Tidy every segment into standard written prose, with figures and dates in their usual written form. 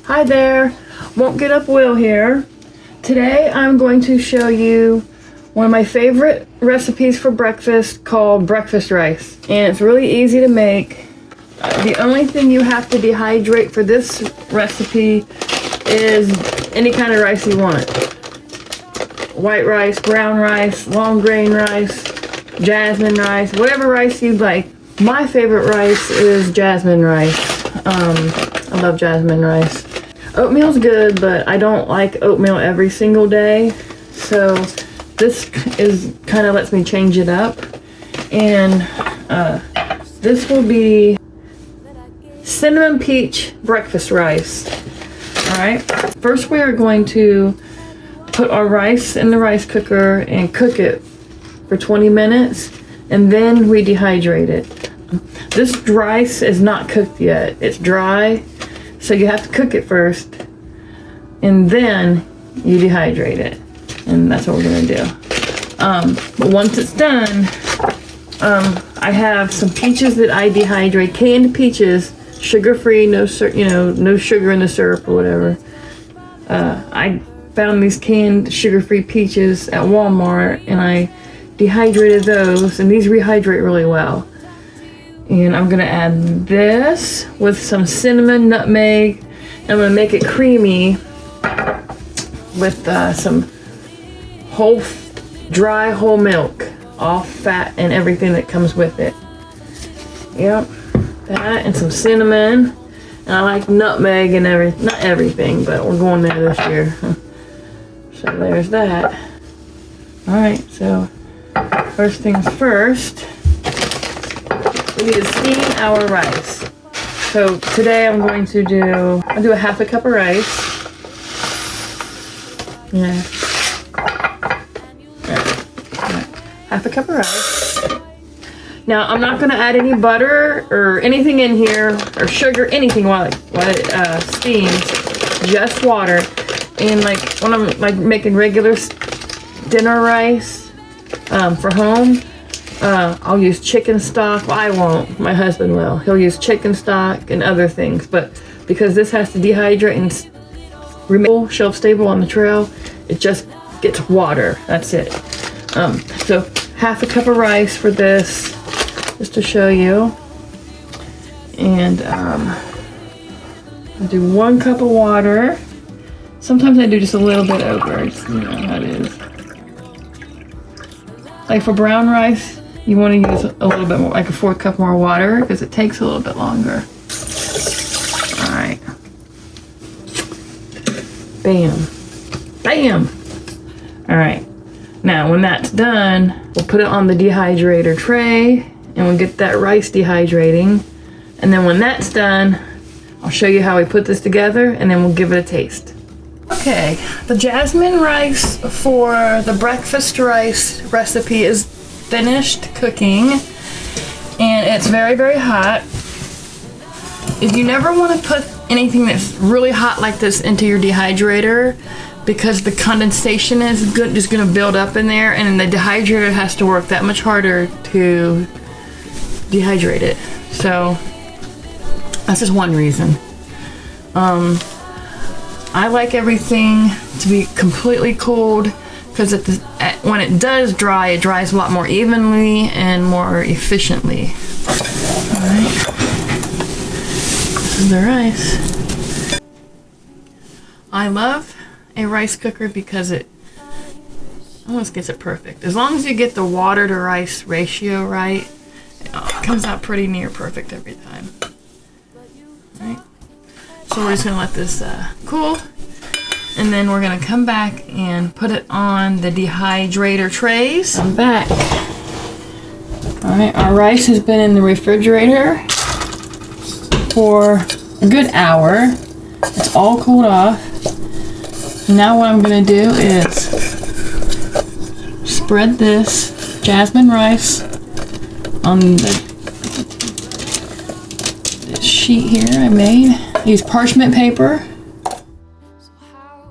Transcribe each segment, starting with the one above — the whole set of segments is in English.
Hi there, Won't Get Up Will here. Today I'm going to show you one of my favorite recipes for breakfast called breakfast rice. And it's really easy to make. The only thing you have to dehydrate for this recipe is any kind of rice you want. White rice, brown rice, long grain rice, jasmine rice, whatever rice you like. My favorite rice is jasmine rice. I love jasmine rice. Oatmeal's good, but I don't like oatmeal every single day. So this is kind of lets me change it up. And this will be cinnamon peach breakfast rice. Alright, first we are going to put our rice in the rice cooker and cook it for 20 minutes, and then we dehydrate it. This rice is not cooked yet. It's dry, so you have to cook it first, and then you dehydrate it. And that's what we're gonna do. But once it's done, I have some peaches that I dehydrate, canned peaches, sugar-free, no sugar in the syrup or whatever. I found these canned sugar-free peaches at Walmart, and I dehydrated those, and these rehydrate really well. And I'm gonna add this with some cinnamon, nutmeg, and I'm gonna make it creamy with some dry whole milk, all fat and everything that comes with it. Yep, that and some cinnamon. And I like nutmeg and not everything, but we're going there this year. So there's that. Alright, so first things first, we need to steam our rice. So today I'll do a half a cup of rice. Yeah. Half a cup of rice. Now I'm not going to add any butter or anything in here, or sugar, anything while it steams. Just water. And when I'm making regular dinner rice for home, I'll use chicken stock. Well, I won't. My husband will. He'll use chicken stock and other things. But because this has to dehydrate and remain shelf stable on the trail, it just gets water. That's it. So half a cup of rice for this, just to show you. And I'll do 1 cup of water. Sometimes I do just a little bit over. You know how it is. Like for brown rice, you want to use a little bit more, like a 4th cup more water, because it takes a little bit longer. Alright. Bam. Bam! Alright. Now, when that's done, we'll put it on the dehydrator tray, and we'll get that rice dehydrating. And then when that's done, I'll show you how we put this together, and then we'll give it a taste. Okay, the jasmine rice for the breakfast rice recipe is finished cooking, and it's very, very hot. If you never want to put anything that's really hot like this into your dehydrator, because the condensation is just going to build up in there, and the dehydrator has to work that much harder to dehydrate it. So that's just one reason. I like everything to be completely cooled, because when it does dry, it dries a lot more evenly and more efficiently. Alright, this is the rice. I love a rice cooker because it almost gets it perfect. As long as you get the water to rice ratio right, it comes out pretty near perfect every time. Alright. So we're just going to let this cool, and then we're going to come back and put it on the dehydrator trays. I'm back. Alright, our rice has been in the refrigerator for a good hour. It's all cooled off. Now what I'm going to do is spread this jasmine rice on this sheet here I made. Use parchment paper. So how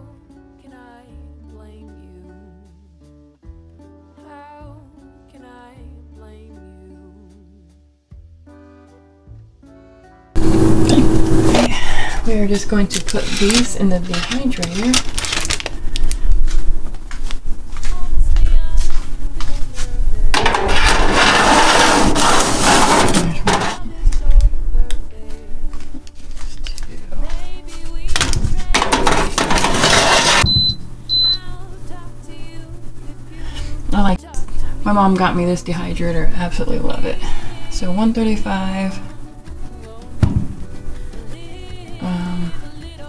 can I blame you? How can I blame you? We are we're just going to put these in the dehydrator. I like, my mom got me this dehydrator, absolutely love it. So 135,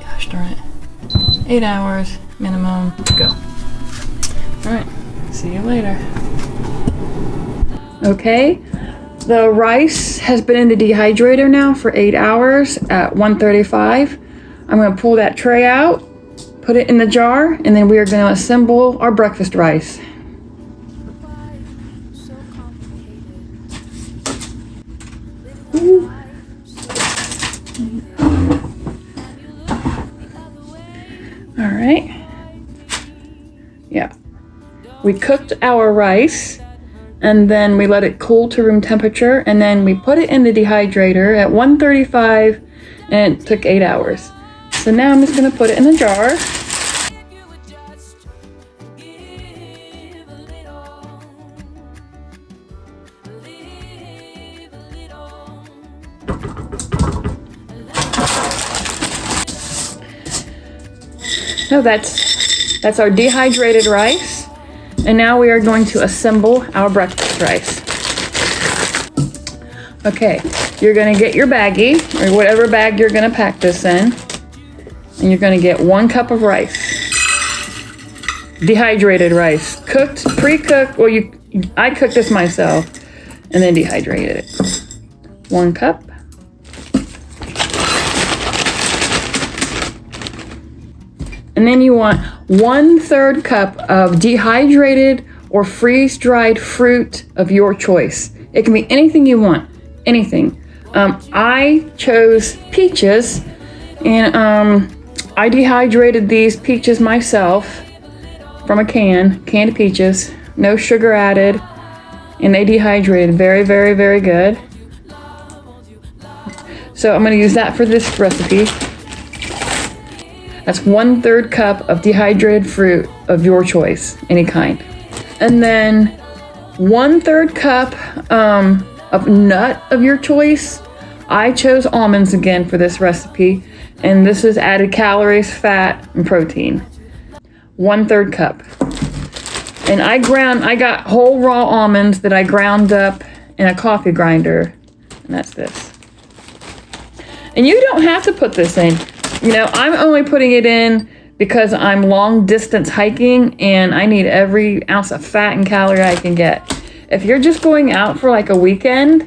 gosh darn it, 8 hours minimum, go. All right, see you later. Okay, the rice has been in the dehydrator now for 8 hours at 135. I'm gonna pull that tray out, put it in the jar, and then we are gonna assemble our breakfast rice. All right. Yeah. We cooked our rice and then we let it cool to room temperature and then we put it in the dehydrator at 135 and it took 8 hours. So now I'm just gonna put it in a jar. So that's our dehydrated rice. And now we are going to assemble our breakfast rice. Okay, you're gonna get your baggie, or whatever bag you're gonna pack this in. And you're gonna get 1 cup of rice. Dehydrated rice. Cooked, pre-cooked, well I cooked this myself and then dehydrated it. 1 cup. And then you want 1/3 cup of dehydrated or freeze-dried fruit of your choice. It can be anything you want, anything. I chose peaches, and I dehydrated these peaches myself from a canned peaches, no sugar added, and they dehydrated very, very, very good. So I'm gonna use that for this recipe. That's 1/3 cup of dehydrated fruit of your choice, any kind. And then 1/3 cup of nut of your choice. I chose almonds again for this recipe, and this is added calories, fat, and protein. 1/3 cup. And I got whole raw almonds that I ground up in a coffee grinder, and that's this. And you don't have to put this in. You know, I'm only putting it in because I'm long distance hiking and I need every ounce of fat and calorie I can get. If you're just going out for like a weekend,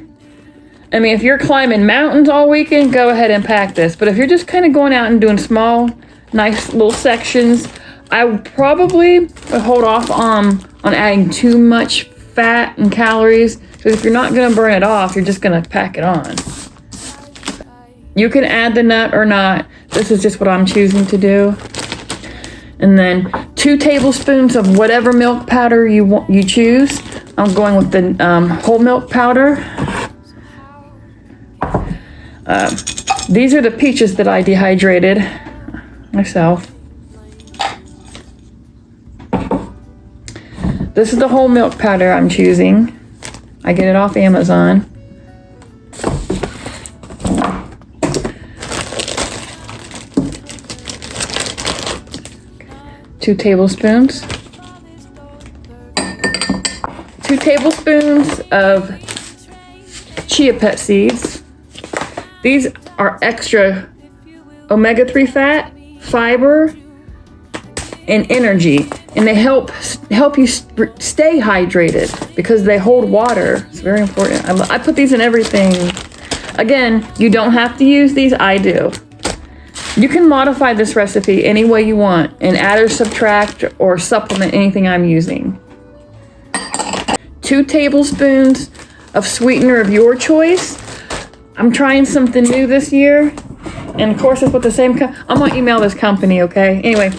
I mean, if you're climbing mountains all weekend, go ahead and pack this. But if you're just kind of going out and doing small, nice little sections, I would probably hold off on adding too much fat and calories. Because if you're not going to burn it off, you're just going to pack it on. You can add the nut or not. This is just what I'm choosing to do. And then 2 tablespoons of whatever milk powder you choose. I'm going with the whole milk powder. These are the peaches that I dehydrated myself. This is the whole milk powder I'm choosing. I get it off Amazon. 2 tablespoons. 2 tablespoons of chia pet seeds. These are extra omega-3 fat, fiber, and energy. And they help you stay hydrated because they hold water. It's very important. I put these in everything. Again, you don't have to use these, I do. You can modify this recipe any way you want and add or subtract or supplement anything I'm using. 2 tablespoons of sweetener of your choice. I'm trying something new this year. And of course it's with the same I'm gonna email this company, okay? Anyway,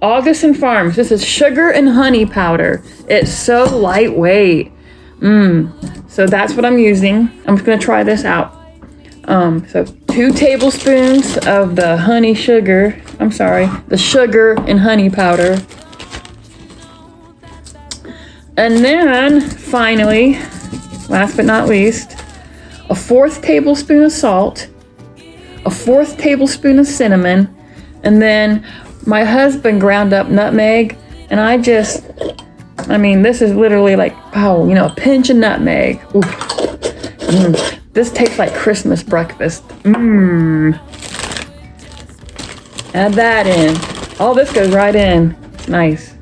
August and Farms. This is sugar and honey powder. It's so lightweight. So that's what I'm using. I'm just gonna try this out. So 2 tablespoons of the the sugar and honey powder. And then, finally, last but not least, a 1/4 tablespoon of salt, a 1/4 tablespoon of cinnamon, and then my husband ground up nutmeg, and this is literally like, a pinch of nutmeg. Ooh. This tastes like Christmas breakfast. Add that in. All this goes right in. Nice.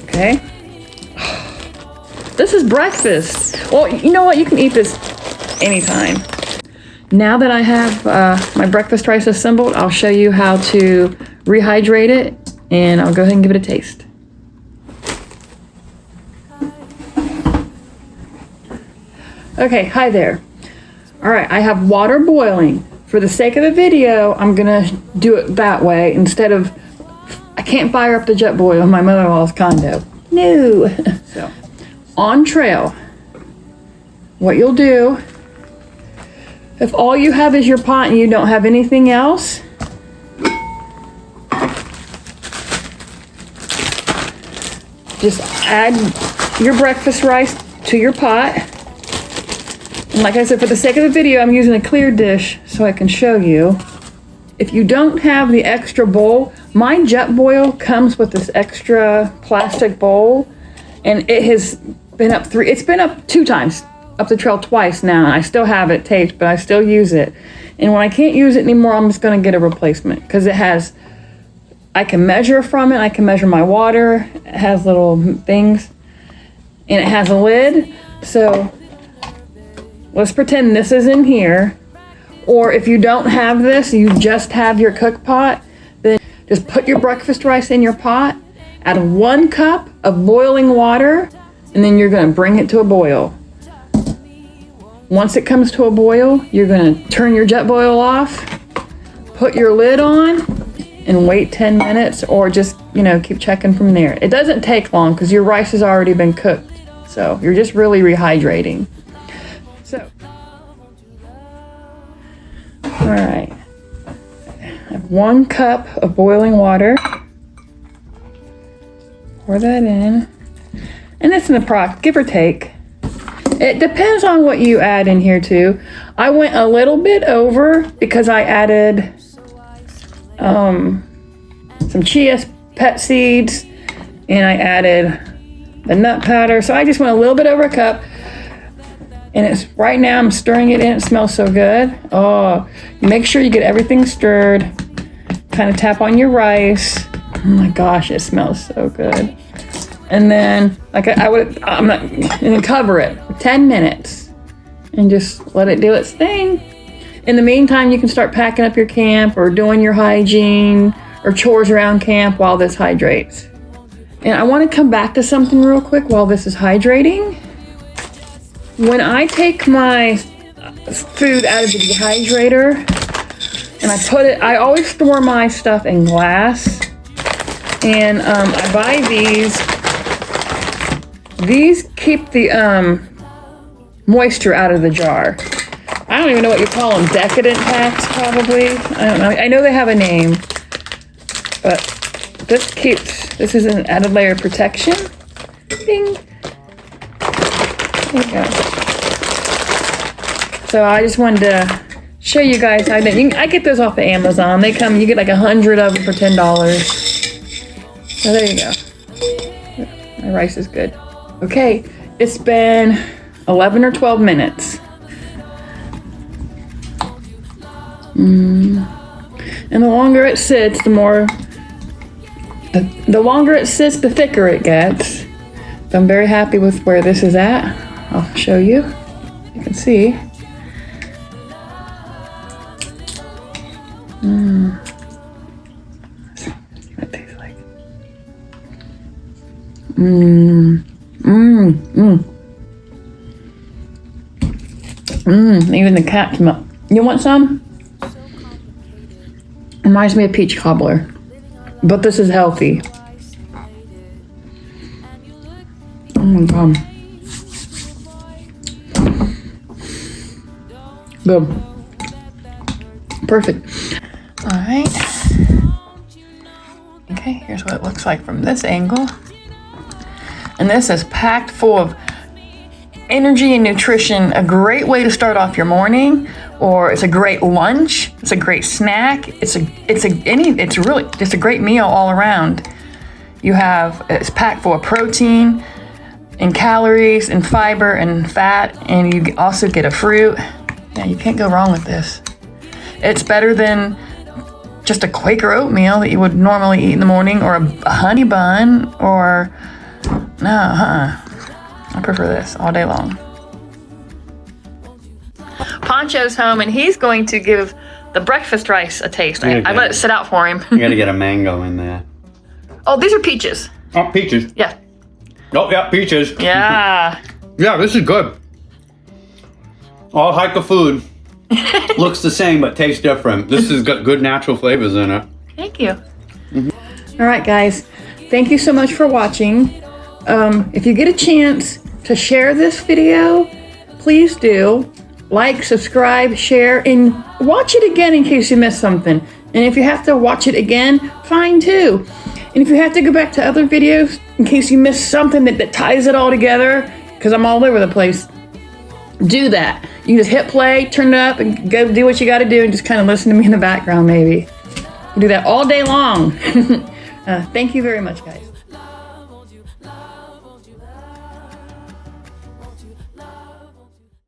Okay. This is breakfast. Well, you know what? You can eat this anytime. Now that I have my breakfast rice assembled, I'll show you how to rehydrate it, and I'll go ahead and give it a taste. Okay, hi there. All right, I have water boiling. For the sake of the video, I'm gonna do it that way instead of, I can't fire up the jet boil in my mother-in-law's condo. No. So, on trail, what you'll do, if all you have is your pot and you don't have anything else, just add your breakfast rice to your pot. And like I said, for the sake of the video, I'm using a clear dish so I can show you. If you don't have the extra bowl, my jet boil comes with this extra plastic bowl, and it has been up it's been up 2 times, up the trail twice now, and I still have it taped, but I still use it. And when I can't use it anymore, I'm just gonna get a replacement, because I can measure from it, I can measure my water, it has little things, and it has a lid, so let's pretend this is in here. Or if you don't have this, you just have your cook pot, then just put your breakfast rice in your pot, add 1 cup of boiling water, and then you're gonna bring it to a boil. Once it comes to a boil, you're gonna turn your jet boil off, put your lid on, and wait 10 minutes, or just, keep checking from there. It doesn't take long because your rice has already been cooked. So you're just really rehydrating. So, all right, I have 1 cup of boiling water. Pour that in, and it's in the give or take. It depends on what you add in here too. I went a little bit over because I added some Chia pet seeds, and I added the nut powder. So I just went a little bit over a cup. And right now I'm stirring it in. It smells so good. Oh, make sure you get everything stirred. Kind of tap on your rice. Oh my gosh, it smells so good. And then, and then cover it for 10 minutes and just let it do its thing. In the meantime, you can start packing up your camp or doing your hygiene or chores around camp while this hydrates. And I want to come back to something real quick while this is hydrating. When I take my food out of the dehydrator and I always store my stuff in glass, and I buy these. These keep the moisture out of the jar. I don't even know what you call them, decadent packs probably. I don't know. I know they have a name, but this is an added layer of protection. Ding. There you go. So I just wanted to show you guys how I get those off of Amazon. They come, you get like 100 of them for $10. So there you go. My rice is good. Okay, it's been 11 or 12 minutes. And the longer it sits, the longer it sits, the thicker it gets. So I'm very happy with where this is at. I'll show you. You can see. Let's see what it tastes like. Even the cat smell. You want some? Reminds me of peach cobbler, but this is healthy. Oh my god. Good. Perfect. All right. Okay, here's what it looks like from this angle. And this is packed full of energy and nutrition. A great way to start off your morning, or it's a great lunch. It's a great snack. It's really just a great meal all around. It's packed full of protein and calories and fiber and fat, and you also get a fruit. Yeah, you can't go wrong with this. It's better than just a Quaker oatmeal that you would normally eat in the morning, or a honey bun, or I prefer this all day long. Poncho's home, and he's going to give the breakfast rice a taste. I let it sit out for him. You gotta get a mango in there. Oh, these are peaches. Oh, peaches. Yeah. Oh, yeah, peaches. Yeah. Yeah, this is good. All hiker food looks the same but tastes different. This has got good natural flavors in it. Thank you. All right, guys. Thank you so much for watching. If you get a chance to share this video, please do. Like, subscribe, share, and watch it again in case you missed something. And if you have to watch it again, fine too. And if you have to go back to other videos in case you missed something that ties it all together, because I'm all over the place, do that. You just hit play, turn it up, and go do what you got to do, and just kind of listen to me in the background maybe. You do that all day long. Thank you very much, guys.